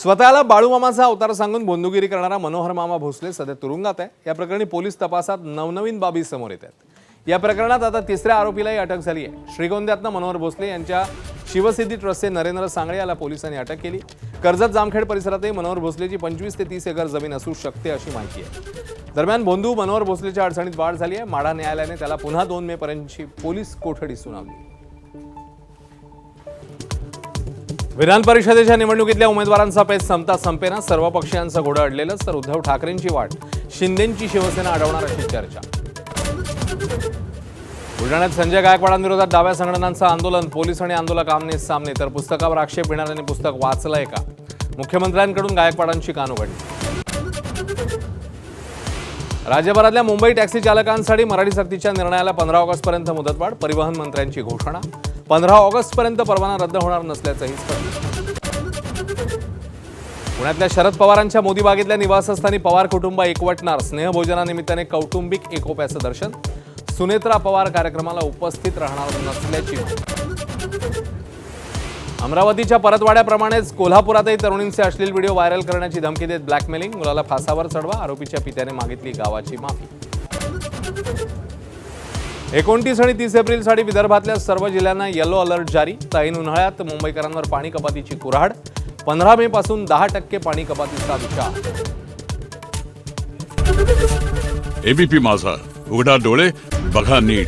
स्वतःला बाळूमामाचा अवतार सांगून बंदुगिरी करणारा मनोहर मामा भोसले सध्या तुरुंगात आहे। या प्रकरणी पोलीस तपासात नवनवीन बाबी समोर येत आहेत। या प्रकरणात आता तिसऱ्या आरोपीलाही अटक झाली आहे। श्रीगोंद्यातनं मनोहर भोसले यांच्या शिवसिद्धी ट्रस्टचे नरेंद्र सांगळे याला पोलिसांनी अटक केली। कर्जत जामखेड परिसरातही मनोहर भोसलेची 25 ते 30 एकर जमीन असू शकते अशी माहिती आहे। दरम्यान बंधू मनोहर भोसलेच्या अडचणीत वाढ झाली आहे। माढा न्यायालयाने त्याला पुन्हा 2 मे पर्यंतची पोलीस कोठडी सुनावली। विधान परिषदेच्या निवडणुकीतल्या उमेदवारांचा पेच संपता संपेना सर्व पक्षीयांचा घोडा अडलेलंच तर उद्धव ठाकरेंची वाट शिंदेंची शिवसेना अडवणार अशी चर्चा। बुलढाण्यात संजय गायकवाडांविरोधात डाव्या संघटनांचं आंदोलन, पोलीस आणि आंदोलक आमने सामने। तर पुस्तकावर आक्षेप घेणाऱ्यांनी पुस्तक वाचलंय का? मुख्यमंत्र्यांकडून गायकवाडांची कान उघडली। राज्यभरातल्या मुंबई टॅक्सी चालकांसाठी मराठी सक्तीच्या निर्णयाला 15 ऑगस्टपर्यंत मुदतवाढ, परिवहन मंत्र्यांची घोषणा। 15 ऑगस्टपर्यंत परवाना रद्द होणार नसल्याचंही स्पष्ट। पुण्यातल्या शरद पवारांच्या मोदीबागेतल्या निवासस्थानी पवार कुटुंब एकवटणार, स्नेहभोजनानिमित्ताने कौटुंबिक एकोप्याचं दर्शन। सुनेत्रा पवार कार्यक्रमाला उपस्थित राहणार नसल्याची माहिती। अमरावतीच्या परतवाड्याप्रमाणेच कोल्हापुरातही तरुणींचे अश्लील व्हिडिओ व्हायरल करण्याची धमकी देत ब्लॅकमेलिंग, मुलाला फासावर चढवा, आरोपीच्या पित्याने मागितली गावाची माफी। 29 आणि 30 एप्रिलसाठी विदर्भातल्या सर्व जिल्ह्यांना येलो अलर्ट जारी। ऐन उन्हाळ्यात मुंबईकरांवर पाणी कपातीची कुऱ्हाड, 15 मे पासून 10% पाणी कपातीचा विचार। एबीपी माझा, उघडा डोळे बघा नीट।